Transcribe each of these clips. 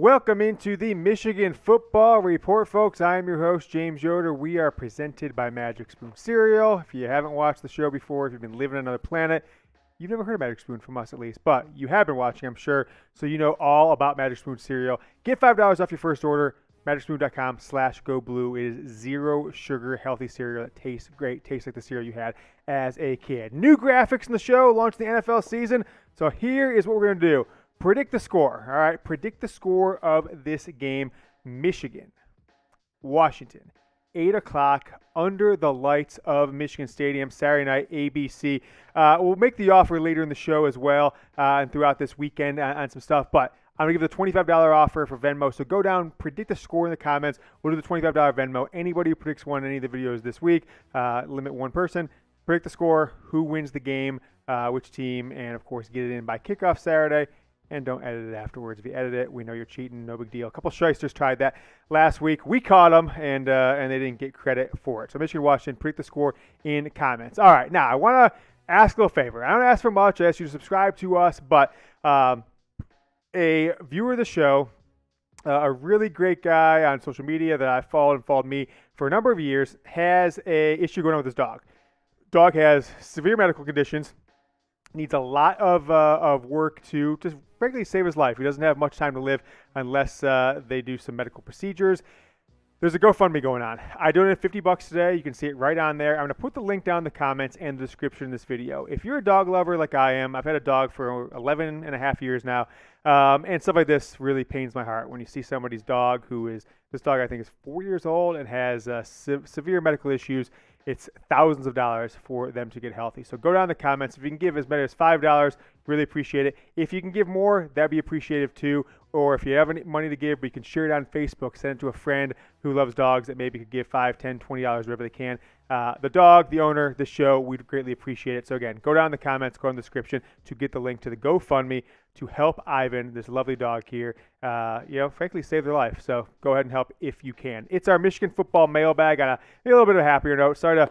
Welcome into the Michigan Football Report, folks. I am your host, James Yoder. We are presented by Magic Spoon Cereal. If you haven't watched the show before, if you've been living on another planet, you've never heard of Magic Spoon from us at least, but you have been watching, I'm sure, so you know all about Magic Spoon Cereal. Get $5 off your first order, magicspoon.com/GoBlue. It is zero sugar, healthy cereal that tastes great, tastes like the cereal you had as a kid. New graphics in the show, launched the NFL season, so here is what we're going to do. Predict the score, all right? Predict the score of this game. Michigan, Washington, 8 o'clock under the lights of Michigan Stadium, Saturday night, ABC. We'll make the offer later in the show as well and throughout this weekend on some stuff, but I'm going to give the $25 offer for Venmo. So go down, predict the score in the comments. We'll do the $25 Venmo. Anybody who predicts one in any of the videos this week, limit one person. Predict the score, who wins the game, which team, and, of course, get it in by kickoff Saturday. And don't edit it afterwards. If you edit it, we know you're cheating. No big deal. A couple shysters tried that last week. We caught them, and they didn't get credit for it. So Michigan, Washington, predict the score in comments. All right, now I want to ask a little favor. I don't ask for much. I ask you to subscribe to us, but a viewer of the show, a really great guy on social media that I followed me for a number of years, has a issue going on with his dog. Dog has severe medical conditions. Needs a lot of work to just frankly save his life. He doesn't have much time to live unless they do some medical procedures. There's a GoFundMe going on. I donated $50 today. You can see it right on there. I'm going to put the link down in the comments and the description in this video. If you're a dog lover like I am, I've had a dog for 11 and a half years now, and stuff like this really pains my heart when you see somebody's dog this dog I think is 4 years old and has severe medical issues. It's thousands of dollars for them to get healthy. So go down in the comments. If you can give as many as $5, really appreciate it. If you can give more, that'd be appreciative too. Or if you have any money to give, but you can share it on Facebook, send it to a friend who loves dogs that maybe could give $5, $10, $20, whatever they can. The dog, the owner, the show, we'd greatly appreciate it. So again, go down in the comments, go in the description to get the link to the GoFundMe to help Ivan, this lovely dog here, frankly, save their life. So go ahead and help if you can. It's our Michigan football mailbag on a little bit of a happier note. Sorry to,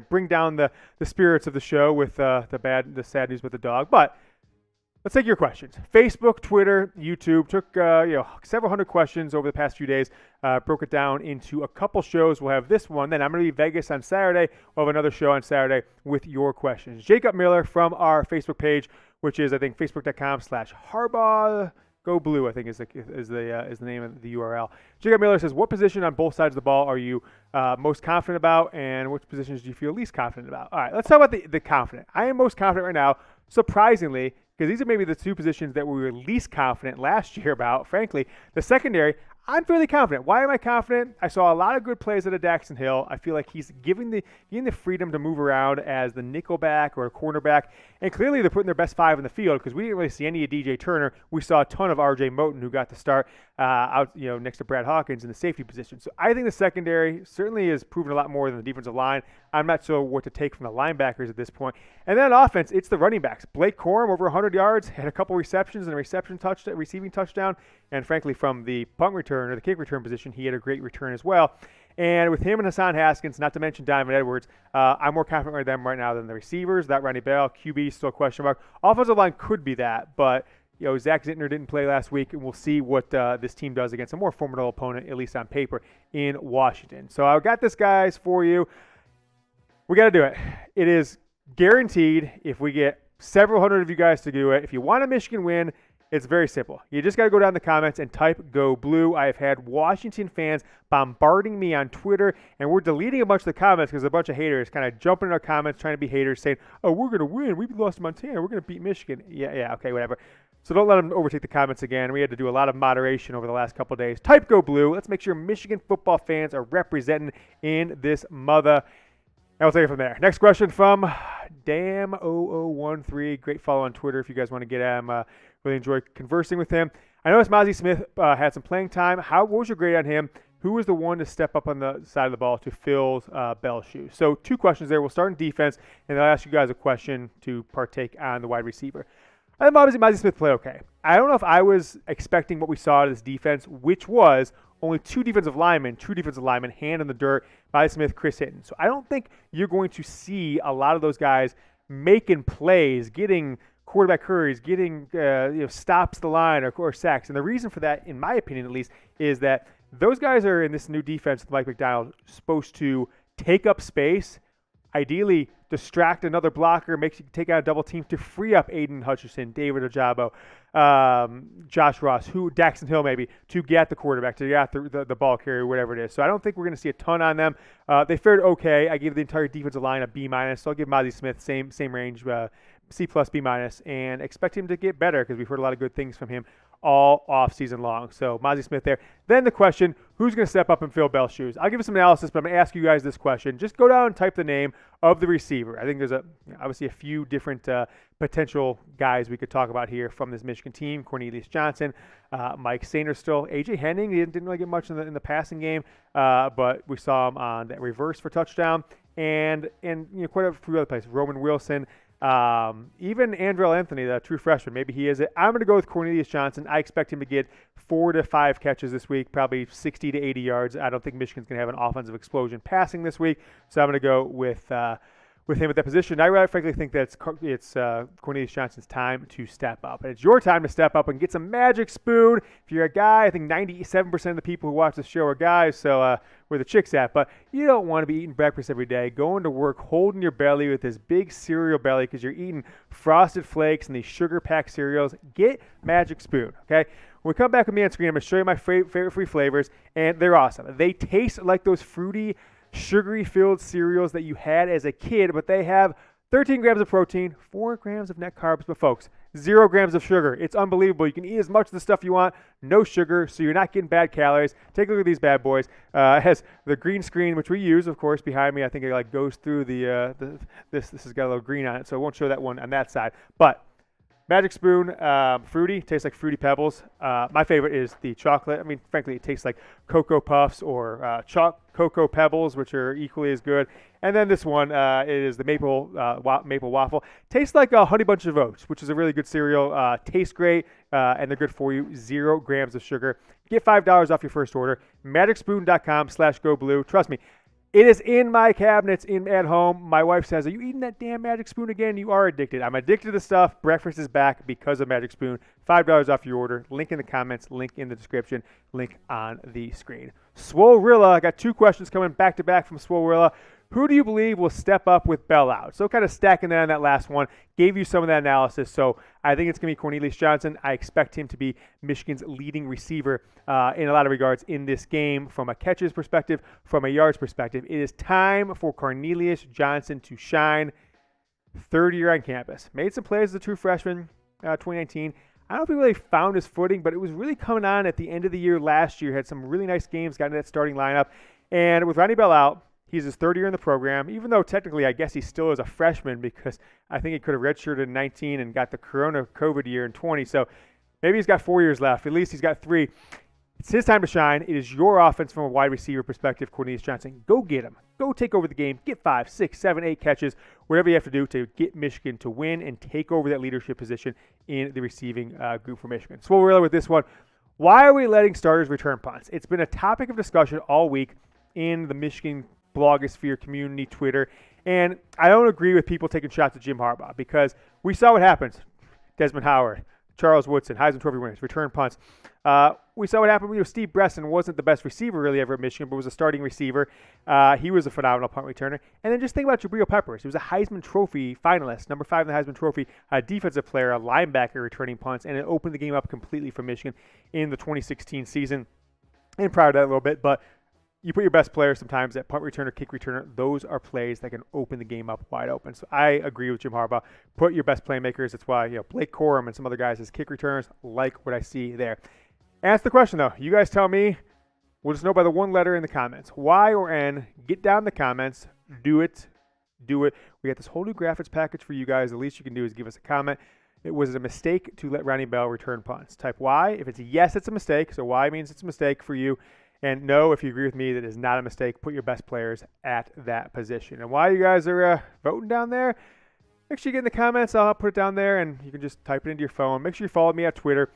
bring down the spirits of the show with the sad news with the dog, but let's take your questions. Facebook, Twitter, YouTube. Took several hundred questions over the past few days. Broke it down into a couple shows. We'll have this one. Then I'm going to be Vegas on Saturday. We'll have another show on Saturday with your questions. Jacob Miller from our Facebook page, which is I think facebook.com/Harbaugh. Go Blue, I think is the name of the URL. Jacob Miller says, what position on both sides of the ball are you most confident about, and which positions do you feel least confident about? All right, let's talk about the confident. I am most confident right now, surprisingly, because these are maybe the two positions that we were least confident last year about. Frankly, the secondary, I'm fairly confident. Why am I confident? I saw a lot of good plays out of Daxton Hill. I feel like he's giving the freedom to move around as the nickelback or a cornerback. And clearly they're putting their best five in the field because we didn't really see any of DJ Turner. We saw a ton of R.J. Moten who got to start out next to Brad Hawkins in the safety position. So I think the secondary certainly has proven a lot more than the defensive line. I'm not sure what to take from the linebackers at this point. And then on offense, it's the running backs. Blake Corum, over 100 yards, had a couple receptions and a receiving touchdown. And frankly, from the punt return or the kick return position, he had a great return as well. And with him and Hassan Haskins, not to mention Donovan Edwards, I'm more confident with them right now than the receivers. That Ronnie Bell, QB, still a question mark. Offensive line could be that, but Zach Zintner didn't play last week, and we'll see what this team does against a more formidable opponent, at least on paper, in Washington. So I've got this, guys, for you. We got to do it. It is guaranteed if we get several hundred of you guys to do it. If you want a Michigan win, it's very simple. You just got to go down in the comments and type Go Blue. I have had Washington fans bombarding me on Twitter, and we're deleting a bunch of the comments because a bunch of haters kind of jumping in our comments trying to be haters saying, oh, we're going to win. We lost to Montana. We're going to beat Michigan. Yeah, okay, whatever. So don't let them overtake the comments again. We had to do a lot of moderation over the last couple of days. Type Go Blue. Let's make sure Michigan football fans are representing in this mother. And we'll take it from there. Next question from Dam0013. Great follow on Twitter if you guys want to get him. Really enjoy conversing with him. I noticed Mazi Smith had some playing time. What was your grade on him? Who was the one to step up on the side of the ball to fill Bell's shoes? So two questions there. We'll start in defense, and then I'll ask you guys a question to partake on the wide receiver. I think Mazi Smith played okay. I don't know if I was expecting what we saw out of this defense, which was only true defensive linemen, hand in the dirt, Mazi Smith, Chris Hinton. So I don't think you're going to see a lot of those guys making plays, getting quarterback hurries, getting stops the line or sacks. And the reason for that, in my opinion at least, is that those guys are in this new defense with Mike McDonald supposed to take up space, ideally distract another blocker, makes you take out a double team to free up Aiden Hutchinson, David Ojabo, Josh Ross, Daxton Hill maybe, to get the quarterback, to get the ball carrier, whatever it is. So I don't think we're going to see a ton on them. They fared okay. I gave the entire defensive line a B-, so I'll give Mazi Smith same range, C+, B-, and expect him to get better because we've heard a lot of good things from him all off season long. So Mazi Smith there. Then the question, who's going to step up and fill Bell's shoes? I'll give you some analysis, but I'm going to ask you guys this question. Just go down and type the name of the receiver. I think there's obviously a few different potential guys we could talk about here from this Michigan team. Cornelius Johnson, Mike Sainer still, AJ Henning. He didn't really get much in the passing game, but we saw him on that reverse for touchdown, and quite a few other places. Roman Wilson. Even Andrell Anthony, the true freshman, maybe he is it. I'm going to go with Cornelius Johnson. I expect him to get 4 to 5 catches this week, probably 60 to 80 yards. I don't think Michigan's going to have an offensive explosion passing this week, so I'm going to go with him at that position. I really frankly think that it's Cornelius Johnson's time to step up. And it's your time to step up and get some magic spoon. If you're a guy, I think 97% of the people who watch the show are guys, so where the chicks at. But you don't want to be eating breakfast every day, going to work, holding your belly with this big cereal belly because you're eating Frosted Flakes and these sugar-packed cereals. Get magic spoon, okay? When we come back with me on screen, I'm going to show you my favorite free flavors, and they're awesome. They taste like those fruity, sugary-filled cereals that you had as a kid, but they have 13 grams of protein, 4 grams of net carbs, but folks, 0 grams of sugar. It's unbelievable. You can eat as much of the stuff you want, no sugar, so you're not getting bad calories. Take a look at these bad boys. It has the green screen, which we use, of course, behind me. I think it goes through this has got a little green on it, so I won't show that one on that side. But Magic Spoon, fruity, tastes like Fruity Pebbles. My favorite is the chocolate. I mean, frankly, it tastes like Cocoa Puffs or Cocoa Pebbles, which are equally as good. And then this one it is the maple waffle. Tastes like a Honey Bunch of Oats, which is a really good cereal. Tastes great, and they're good for you. 0 grams of sugar. Get $5 off your first order. MagicSpoon.com/GoBlue. Trust me. It is in my cabinets at home. My wife says, "Are you eating that damn Magic Spoon again? You are addicted." I'm addicted to the stuff. Breakfast is back because of Magic Spoon. $5 off your order. Link in the comments. Link in the description. Link on the screen. Swolerilla. I got 2 questions coming back to back from Swolerilla. Who do you believe will step up with Bell out? So kind of stacking that on that last one. Gave you some of that analysis. So I think it's going to be Cornelius Johnson. I expect him to be Michigan's leading receiver in a lot of regards in this game from a catches perspective, from a yards perspective. It is time for Cornelius Johnson to shine. 3rd year on campus. Made some plays as a true freshman, 2019. I don't know if he really found his footing, but it was really coming on at the end of the year last year. Had some really nice games, got into that starting lineup. And with Ronnie Bell out, he's his 3rd year in the program, even though technically I guess he still is a freshman because I think he could have redshirted in 19 and got the COVID year in 20. So maybe he's got 4 years left. At least he's got 3. It's his time to shine. It is your offense from a wide receiver perspective, Cornelius Johnson. Go get him. Go take over the game. Get 5, 6, 7, 8 catches, whatever you have to do to get Michigan to win and take over that leadership position in the receiving group for Michigan. So we'll with this one. Why are we letting starters return punts? It's been a topic of discussion all week in the Michigan blogosphere community, Twitter, and I don't agree with people taking shots at Jim Harbaugh because we saw what happens. Desmond Howard, Charles Woodson, Heisman Trophy winners, return punts. We saw what happened. Steve Bresson wasn't the best receiver really ever at Michigan, but was a starting receiver. He was a phenomenal punt returner. And then just think about Jabril Peppers. He was a Heisman Trophy finalist, number 5 in the Heisman Trophy, a defensive player, a linebacker returning punts, and it opened the game up completely for Michigan in the 2016 season and prior to that a little bit. But you put your best players sometimes at punt returner, kick returner. Those are plays that can open the game up wide open. So I agree with Jim Harbaugh. Put your best playmakers. That's why Blake Corum and some other guys as kick returners like what I see there. Answer the question though. You guys tell me. We'll just know by the one letter in the comments. Y or N. Get down in the comments. Do it. Do it. We got this whole new graphics package for you guys. The least you can do is give us a comment. It was a mistake to let Ronnie Bell return punts. Type Y. If it's a yes, it's a mistake. So Y means it's a mistake for you. And no, if you agree with me, that is not a mistake. Put your best players at that position. And while you guys are voting down there, make sure you get in the comments. I'll put it down there, and you can just type it into your phone. Make sure you follow me on Twitter.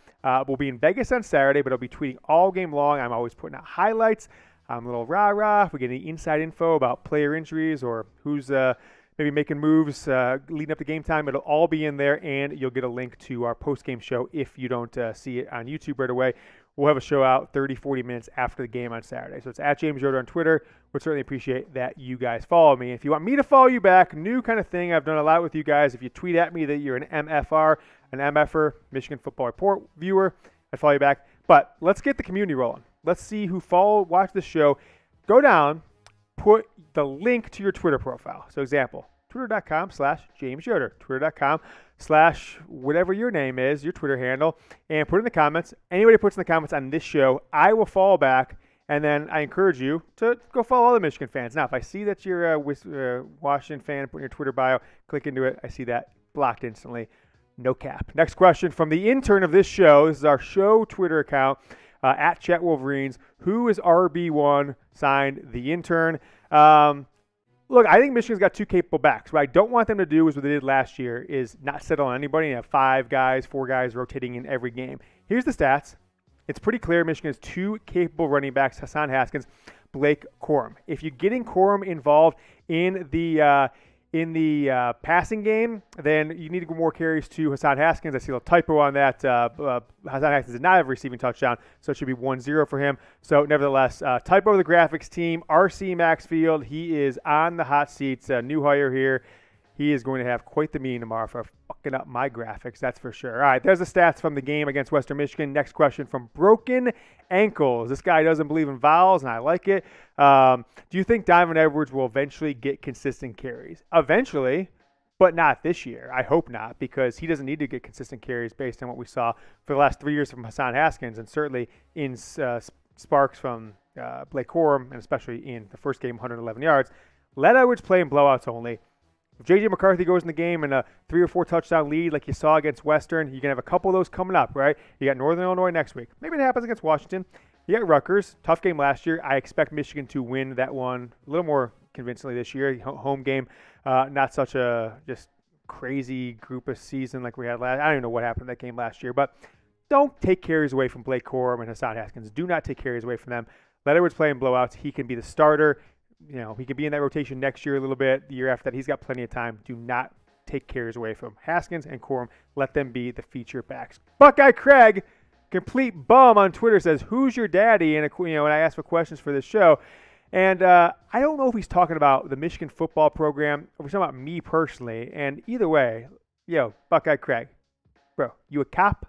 We'll be in Vegas on Saturday, but I'll be tweeting all game long. I'm always putting out highlights. I'm a little rah-rah. If we get any inside info about player injuries or who's maybe making moves leading up to game time. It'll all be in there, and you'll get a link to our post-game show if you don't see it on YouTube right away. We'll have a show out 30, 40 minutes after the game on Saturday. So it's at James Yoder on Twitter. Would certainly appreciate that you guys follow me. If you want me to follow you back, new kind of thing I've done a lot with you guys. If you tweet at me that you're an MFR, an MFer, Michigan Football Report viewer, I'd follow you back. But let's get the community rolling. Let's see who watch the show. Go down, put the link to your Twitter profile. So example, twitter.com/James Yoder, twitter.com/whatever your name is, your Twitter handle, and put it in the comments. Anybody puts in the comments on this show, I will follow back, and then I encourage you to go follow other Michigan fans. Now, if I see that you're a Washington fan, put in your Twitter bio, click into it, I see that, blocked instantly. No cap. Next question from the intern of this show. This is our show Twitter account, at Chat Wolverines. Who is RB1? Signed, the intern. Look, I think Michigan's got two capable backs. What I don't want them to do is what they did last year, is not settle on anybody and have 4 guys rotating in every game. Here's the stats. It's pretty clear Michigan has 2 capable running backs, Hassan Haskins, Blake Corum. If you're getting Corum involved in the passing game, then you need to go more carries to Hassan Haskins. I see a little typo on that. Hassan Haskins did not have a receiving touchdown, so it should be 1-0 for him. So nevertheless, typo of the graphics team, RC Maxfield, he is on the hot seats, new hire here. He is going to have quite the meeting tomorrow for fucking up my graphics, that's for sure. All right, there's the stats from the game against Western Michigan. Next question from Broken Ankles. This guy doesn't believe in vowels, and I like it. Do you think Donovan Edwards will eventually get consistent carries? Eventually, but not this year. I hope not, because he doesn't need to get consistent carries based on what we saw for the last 3 years from Hassan Haskins, and certainly in sparks from Blake Corum, and especially in the first game, 111 yards. Let Edwards play in blowouts only. If J.J. McCarthy goes in the game in a 3 or 4 touchdown lead like you saw against Western, you can have a couple of those coming up, right? You got Northern Illinois next week. Maybe it happens against Washington. You got Rutgers. Tough game last year. I expect Michigan to win that one a little more convincingly this year. Home game, not such a just crazy group of season like we had last. I don't even know what happened in that game last year, but don't take carries away from Blake Corum and Hassan Haskins. Do not take carries away from them. Let Edwards play in blowouts. He can be the starter. You know, he could be in that rotation next year a little bit. The year after that, he's got plenty of time. Do not take carries away from Haskins and Corum. Let them be the feature backs. Buckeye Craig, complete bum on Twitter, says, "Who's your daddy?" And when I asked for questions for this show, and I don't know if he's talking about the Michigan football program or he's talking about me personally. And either way, Buckeye Craig, bro, you a cop?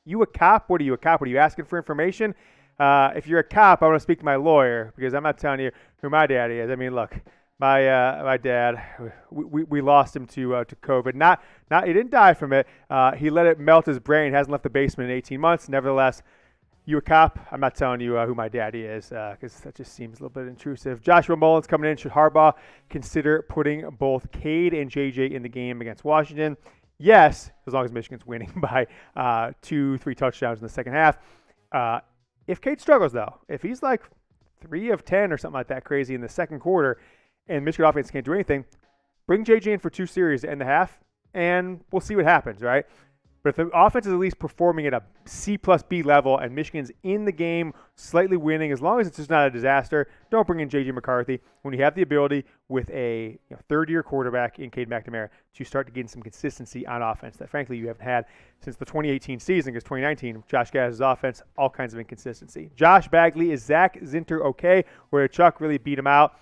You a cop? What are you, a cop? What are you asking for information? If you're a cop, I want to speak to my lawyer, because I'm not telling you who my daddy is. I mean, look, my dad, we lost him to COVID. Not he didn't die from it. He let it melt his brain. Hasn't left the basement in 18 months. Nevertheless, you a cop? I'm not telling you who my daddy is, because that just seems a little bit intrusive. Joshua Mullins coming in. Should Harbaugh consider putting both Cade and JJ in the game against Washington? Yes, as long as Michigan's winning by 2-3 touchdowns in the second half. If Cade struggles, though, if he's like 3 of 10 or something like that crazy in the second quarter and Michigan offense can't do anything, bring JJ in for 2 series to end the half, and we'll see what happens, right? But if the offense is at least performing at a C+B level and Michigan's in the game, slightly winning, as long as it's just not a disaster, don't bring in J.J. McCarthy when you have the ability with a third-year quarterback in Cade McNamara to start to gain some consistency on offense that, frankly, you haven't had since the 2018 season, because 2019, Josh Gaz's offense, all kinds of inconsistency. Josh Bagley, is Zach Zinter okay, or did Chuck really beat him out?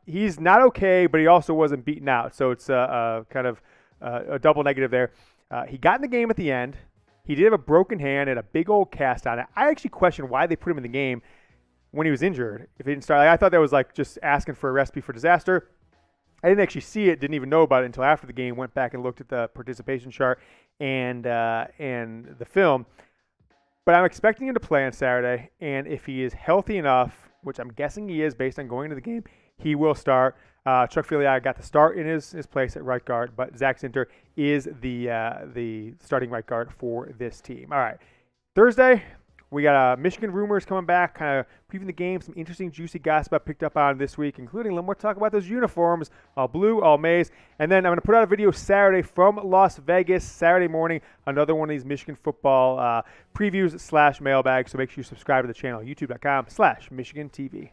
He's not okay, but he also wasn't beaten out, so it's kind of a double negative there. He got in the game at the end. He did have a broken hand and a big old cast on it. I actually question why they put him in the game when he was injured. If he didn't start, I thought that was like just asking for a recipe for disaster. I didn't actually see it, didn't even know about it until after the game. Went back and looked at the participation chart and the film. But I'm expecting him to play on Saturday, and if he is healthy enough, which I'm guessing he is based on going into the game, he will start. Chuck Filiai got the start in his place at right guard, but Zach Zinter is the starting right guard for this team. All right, Thursday, we got Michigan rumors coming back, kind of previewing the game, some interesting, juicy gossip I picked up on this week, including a little more talk about those uniforms, all blue, all maize. And then I'm going to put out a video Saturday from Las Vegas, Saturday morning, another one of these Michigan football previews / mailbags. So make sure you subscribe to the channel, youtube.com/MichiganTV.